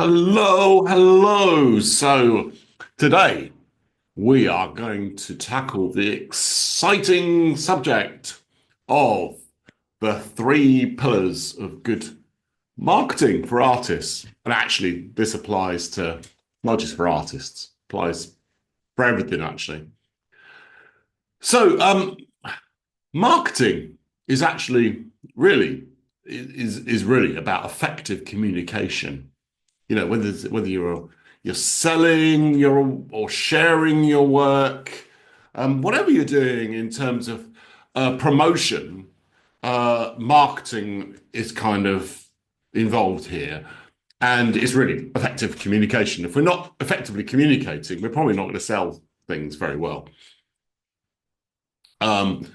Hello, hello. So today we are going to tackle the exciting subject of the three pillars of good marketing for artists. And actually, this applies to not just for artists, applies for everything actually. So marketing is actually really is really about effective communication. You know, whether you're selling your or sharing your work, whatever you're doing in terms of promotion, marketing is kind of involved here, and it's really effective communication. If we're not effectively communicating, we're probably not going to sell things very well. Um,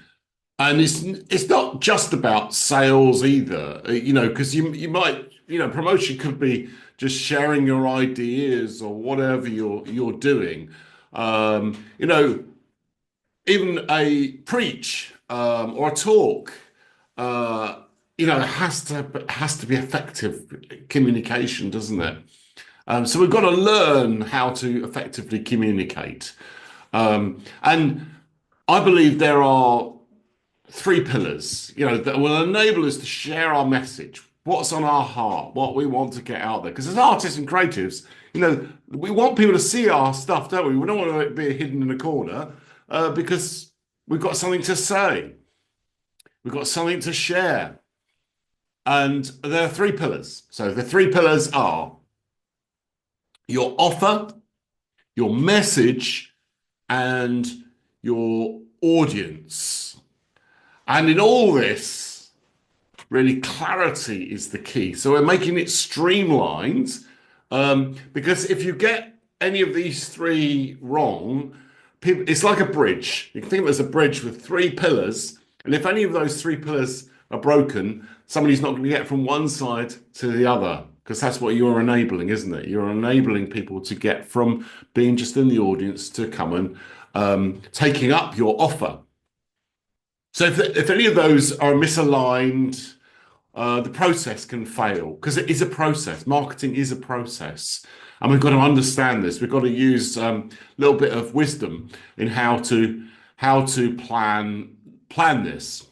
and it's not just about sales either, you know, because you might, you know, promotion could be just sharing your ideas or whatever you're doing. You know, even a preach or a talk, uh, you know, has to be effective communication, doesn't it? So we've got to learn how to effectively communicate. And I believe there are three pillars, you know, that will enable us to share our message, what's on our heart, what we want to get out there. Because as artists and creatives, you know, we want people to see our stuff, don't we? We don't want to be hidden in a corner because we've got something to say, we've got something to share. And there are three pillars. So the three pillars are your offer, your message, and your audience. And in all this, really clarity is the key. So we're making it streamlined because if you get any of these three wrong, it's like a bridge. You can think of it as a bridge with three pillars. And if any of those three pillars are broken, somebody's not going to get from one side to the other because that's what you're enabling, isn't it? You're enabling people to get from being just in the audience to come and taking up your offer. So if any of those are misaligned, the process can fail because it is a process. Marketing is a process, and we've got to understand this. We've got to use a little bit of wisdom in how to plan this.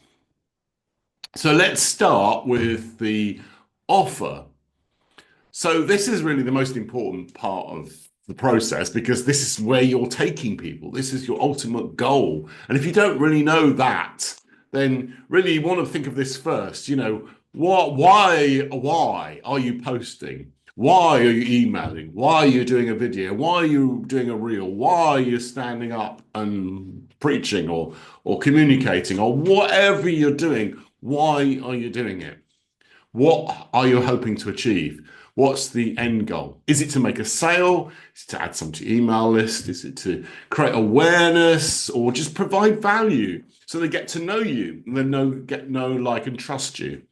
So let's start with the offer. So this is really the most important part of the process because this is where you're taking people. This is your ultimate goal. And if you don't really know that, then really you want to think of this first. You know, why are you posting? Why are you emailing? Why are you doing a video? Why are you doing a reel? Why are you standing up and preaching or communicating or whatever you're doing? Why are you doing it? What are you hoping to achieve? What's the end goal? Is it to make a sale? Is it to add something to your email list? Is it to create awareness or just provide value so they get to know you and then know, like, and trust you?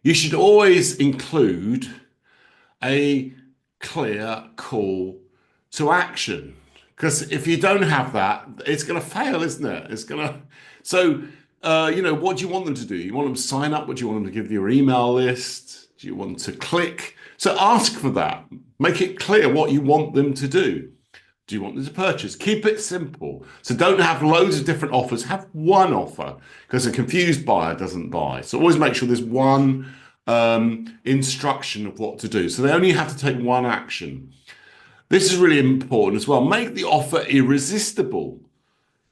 You should always include a clear call to action because if you don't have that, it's going to fail, isn't it? It's going to so. You know, what do you want them to do? You want them to sign up? What do you want them to give your email list? Do you want to click? So ask for that. Make it clear what you want them to do. Do you want them to purchase? Keep it simple. So don't have loads of different offers. Have one offer because a confused buyer doesn't buy. So always make sure there's one instruction of what to do. So they only have to take one action. This is really important as well. Make the offer irresistible.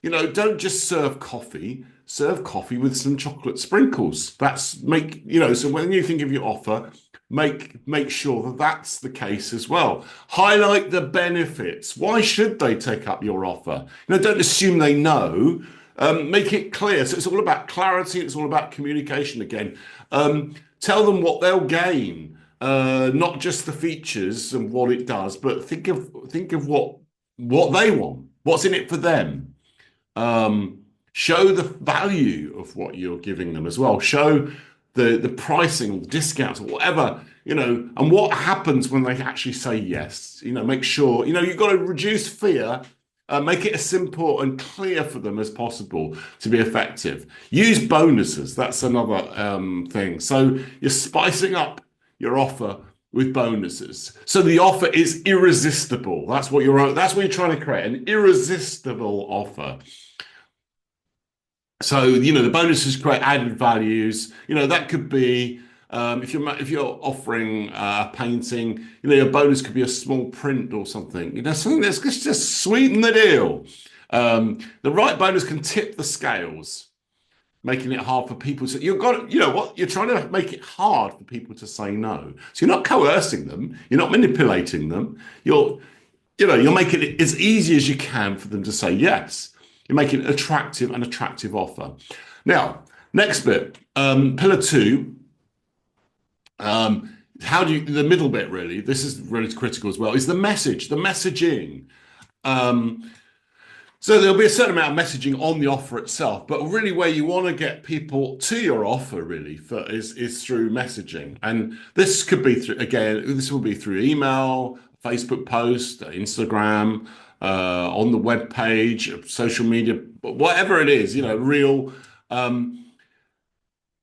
You know, don't just serve coffee with some chocolate sprinkles. So when you think of your offer, make sure that that's the case as well. Highlight the benefits. Why should they take up your offer? You know, don't assume they know. Make it clear. So it's all about clarity. It's all about communication again. Tell them what they'll gain, not just the features and what it does, but think of what they want. What's in it for them? Show the value of what you're giving them as well. Show the pricing or the discounts or whatever, you know, and what happens when they actually say yes. You know, make sure, you know, you've got to reduce fear, make it as simple and clear for them as possible to be effective. Use bonuses. That's another thing. So you're spicing up your offer with bonuses. So the offer is irresistible. That's what you're trying to create, an irresistible offer. So, the bonuses create added values. That could be if you're offering a painting, your bonus could be a small print or something. Something that's just sweeten the deal. The right bonus can tip the scales, making it hard for people to. You've got, what you're trying to make it hard for people to say no. So you're not coercing them. You're not manipulating them. You're making it as easy as you can for them to say yes. You're making an attractive offer. Now, next bit, pillar two. The middle bit really, this is really critical as well, is the messaging. So there'll be a certain amount of messaging on the offer itself, but really where you want to get people to your offer really is through messaging. And this could be this will be through email, Facebook post, Instagram, on the web page, social media, whatever it is, real.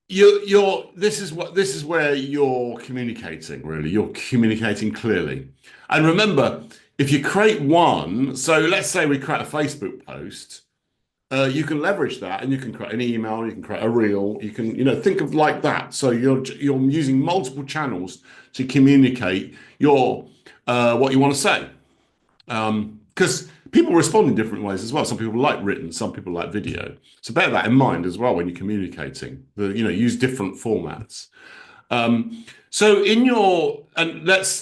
This is where you're communicating really. You're communicating clearly. And remember, if you create one, so let's say we create a Facebook post, you can leverage that and you can create an email, you can create a reel, you can, think of like that. So you're using multiple channels to communicate what you want to say. Because people respond in different ways as well. Some people like written, some people like video. So bear that in mind as well when you're communicating. Use different formats. So let's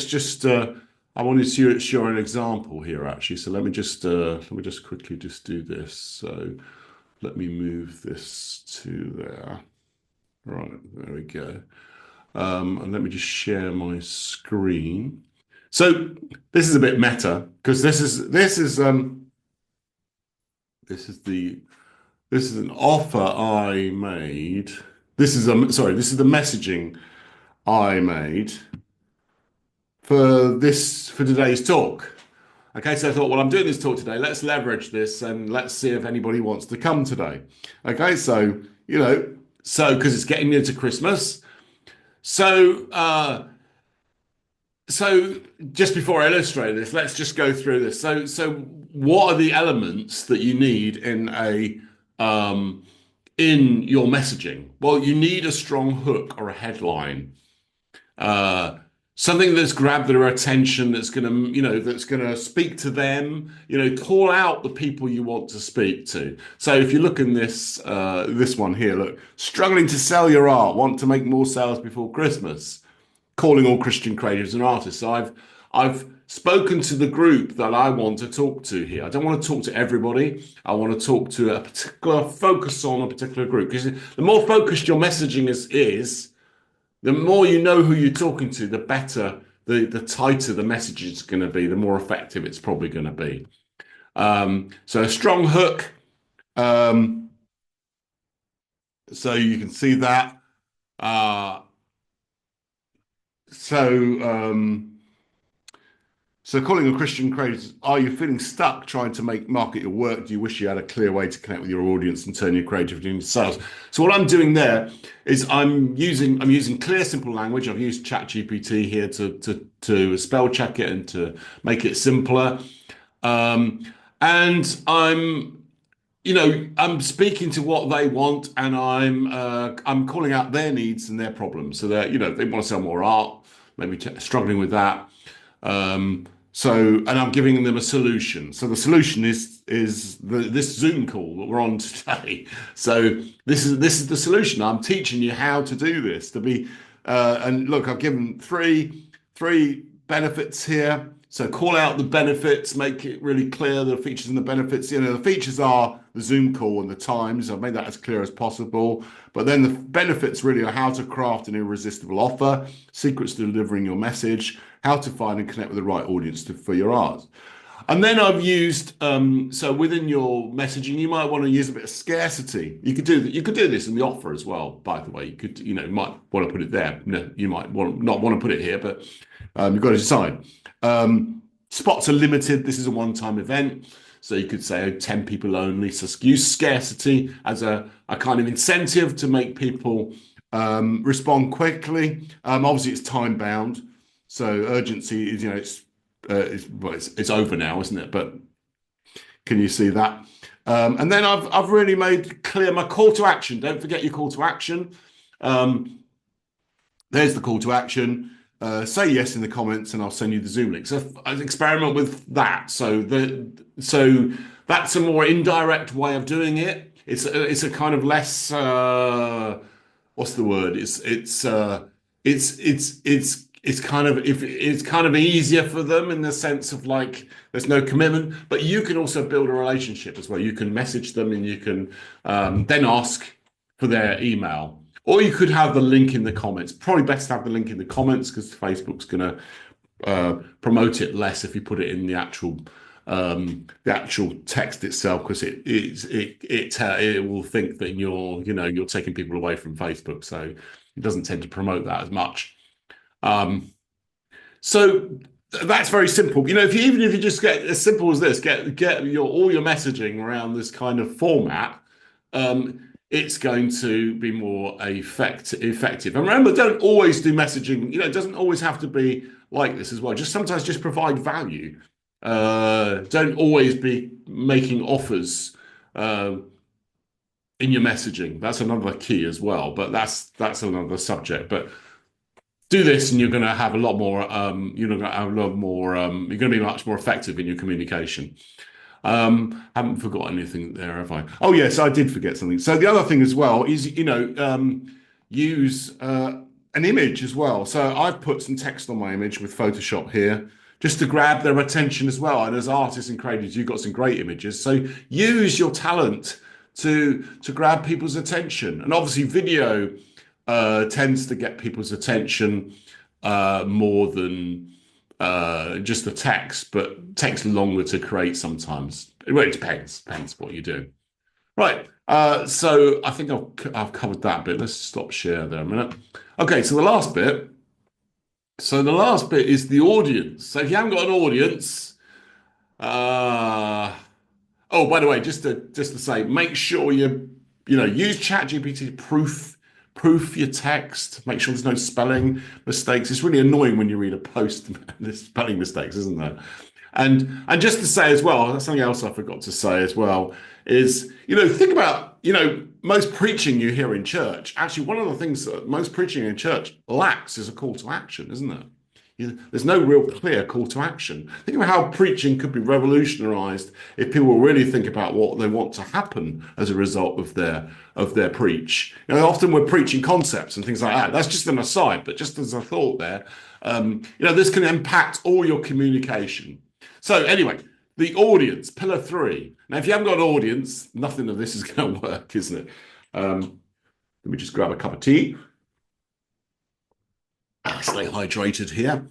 just. I wanted to show an example here actually. So let me just quickly just do this. So let me move this to there. Right, there we go. And let me just share my screen. So this is a bit meta because this is an offer I made. This is the messaging I made for today's talk. Okay, so I thought, well, I'm doing this talk today. Let's leverage this and let's see if anybody wants to come today. Okay, so because it's getting into Christmas. So just before I illustrate this, let's just go through this. So what are the elements that you need in your messaging? Well, you need a strong hook or a headline, something that's grabbed their attention, that's gonna speak to them. Call out the people you want to speak to. So if you look in this one here, look, struggling to sell your art, want to make more sales before Christmas. Calling all Christian creatives and artists. So I've spoken to the group that I want to talk to here. I don't want to talk to everybody. I want to talk to a particular focus on a particular group. Because the more focused your messaging is, the more you know who you're talking to, the better, the tighter the message is going to be, the more effective it's probably going to be. So a strong hook. So you can see that. So calling a Christian creators, are you feeling stuck trying to market your work? Do you wish you had a clear way to connect with your audience and turn your creativity into sales? So what I'm doing there is I'm using clear, simple language. I've used ChatGPT here to spell check it and to make it simpler. And I'm speaking to what they want, and I'm calling out their needs and their problems. So they want to sell more art, maybe struggling with that. And I'm giving them a solution. So the solution is this Zoom call that we're on today. So this is the solution. I'm teaching you how to do this and look, I've given three benefits here. So call out the benefits, make it really clear the features and the benefits. The features are the Zoom call and the times. I've made that as clear as possible. But then the benefits really are how to craft an irresistible offer, secrets to delivering your message, how to find and connect with the right audience for your art. And then I've used, so within your messaging, you might want to use a bit of scarcity. You could do this in the offer as well, by the way. You might want to put it there. No, you might not want to put it here, but you've got to decide. Spots are limited. This is a one-time event. So you could say 10 people only. So use scarcity as a kind of incentive to make people Respond quickly. Obviously, it's time bound, so urgency is, it's over now, isn't it? But can you see that? And then I've really made clear my call to action. Don't forget your call to action. Um, there's the call to action. Say yes in the comments, and I'll send you the Zoom link. So I experiment with that. So that's a more indirect way of doing it. It's a kind of less what's the word? It's kind of if it's kind of easier for them in the sense of like there's no commitment, but you can also build a relationship as well. You can message them and you can then ask for their email. Or you could have the link in the comments. Probably best to have the link in the comments because Facebook's going to promote it less if you put it in the actual text itself, because it will think that you're taking people away from Facebook, so it doesn't tend to promote that as much. So that's very simple. Even if you just get as simple as this, get all your messaging around this kind of format. It's going to be more effective. And remember, don't always do messaging. It doesn't always have to be like this as well. Sometimes just provide value. Don't always be making offers in your messaging. That's another key as well, but that's another subject. But do this, and you're going to have a lot more. You're going to have a lot more. You're going to be much more effective in your communication. Haven't forgotten anything there, have I? Oh yes, I did forget something. So the other thing as well is, use an image as well. So I've put some text on my image with Photoshop here, just to grab their attention as well. And as artists and creators, you've got some great images. So use your talent to grab people's attention. And obviously video tends to get people's attention more than just the text, but takes longer to create sometimes. Well, it depends what you're doing. Right. So I think I've covered that bit. Let's stop share there a minute. Okay, so the last bit. So the last bit is the audience. So if you haven't got an audience, oh, by the way, just to say, make sure use ChatGPT to proof your text. Make sure there's no spelling mistakes. It's really annoying when you read a post and there's spelling mistakes, isn't there? And just to say as well, that's something else I forgot to say as well, is, think about, most preaching you hear in church. Actually, one of the things that most preaching in church lacks is a call to action, isn't it? There's no real clear call to action. Think about how preaching could be revolutionized if people really think about what they want to happen as a result of their preach. Often we're preaching concepts and things like that. That's just an aside, but just as a thought there, this can impact all your communication. So anyway, the audience, pillar 3. Now, if you haven't got an audience, nothing of this is going to work, isn't it? Let me just grab a cup of tea. Stay hydrated here.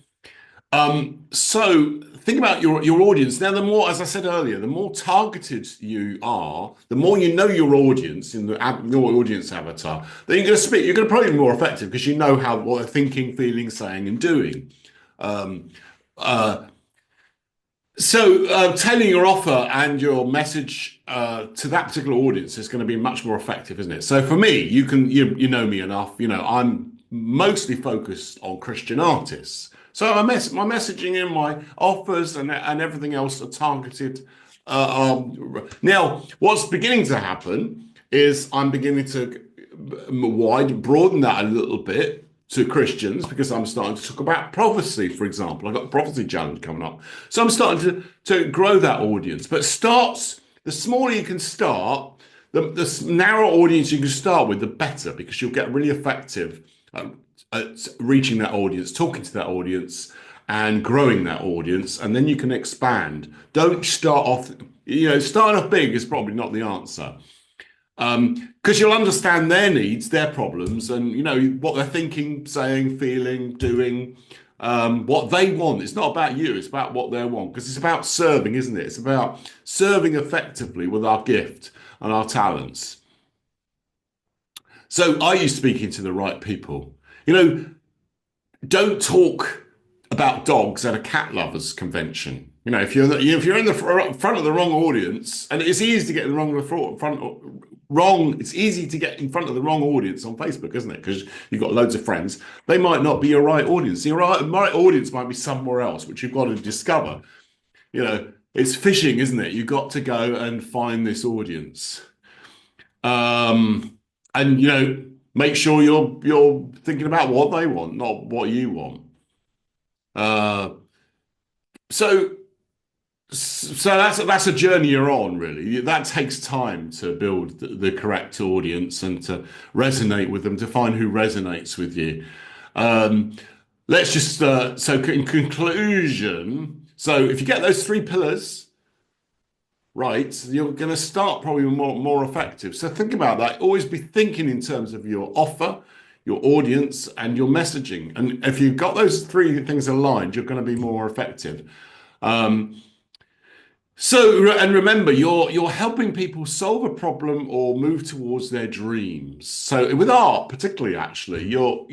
So think about your audience. Now, the more, as I said earlier, the more targeted you are, the more you know your audience in your audience avatar, then you're going to speak. You're going to probably be more effective because you know what they're thinking, feeling, saying, and doing. So tailoring your offer and your message to that particular audience is going to be much more effective, isn't it? So for me, you know me enough. I'm mostly focused on Christian artists. So my messaging and my offers and everything else are targeted. Now, what's beginning to happen is I'm beginning to broaden that a little bit to Christians, because I'm starting to talk about prophecy, for example. I've got a prophecy challenge coming up. So I'm starting to grow that audience. But the smaller you can start, the narrower audience you can start with, the better, because you'll get really effective at reaching that audience, talking to that audience, and growing that audience, and then you can expand. Don't start off, starting off big is probably not the answer. Because you'll understand their needs, their problems, and what they're thinking, saying, feeling, doing, what they want. It's not about you, it's about what they want, because it's about serving, isn't it? It's about serving effectively with our gift and our talents. So are you speaking to the right people? Don't talk about dogs at a cat lovers convention. If you're in the front of the wrong audience, and it's easy to get in the front wrong. It's easy to get in front of the wrong audience on Facebook, isn't it? Because you've got loads of friends. They might not be your right audience. Your right audience might be somewhere else, which you've got to discover. You know, it's fishing, isn't it? You've got to go and find this audience. And make sure you're thinking about what they want, not what you want. Uh, so so that's a journey you're on, really. That takes time to build the correct audience and to resonate with them, to find who resonates with you. Um, let's just so in conclusion, so if you get those three pillars right, you're going to start probably more effective. So think about that. Always be thinking in terms of your offer, your audience, and your messaging. And if you've got those three things aligned, you're going to be more effective. Um, and remember, you're helping people solve a problem or move towards their dreams. So with art, particularly, actually, you're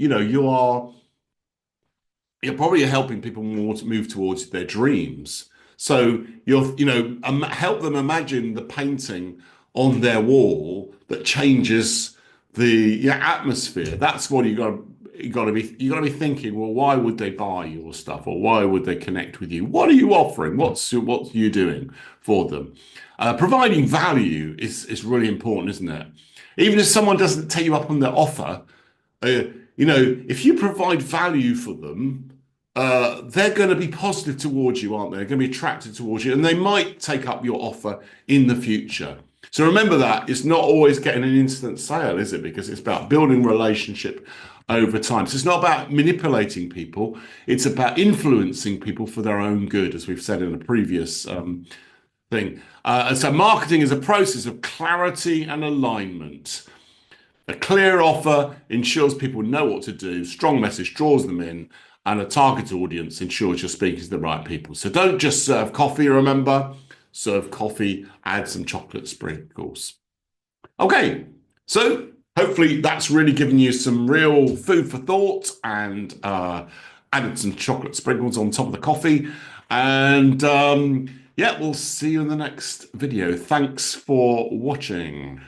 probably helping people more to move towards their dreams. So help them imagine the painting on their wall that changes the atmosphere. That's what you got to be thinking. Well, why would they buy your stuff, or why would they connect with you? What are you offering? What you doing for them? Providing value is really important, isn't it? Even if someone doesn't take you up on their offer, if you provide value for them, they're going to be positive towards you, aren't they? They're going to be attracted towards you, and they might take up your offer in the future. So remember that it's not always getting an instant sale, is it? Because it's about building relationship over time. So it's not about manipulating people. It's about influencing people for their own good, as we've said in a previous thing. And so marketing is a process of clarity and alignment. A clear offer ensures people know what to do. Strong message draws them in, and a target audience ensures you're speaking to the right people. So don't just serve coffee, remember. Serve coffee, add some chocolate sprinkles. Okay, so hopefully that's really given you some real food for thought, and added some chocolate sprinkles on top of the coffee. And yeah, we'll see you in the next video. Thanks for watching.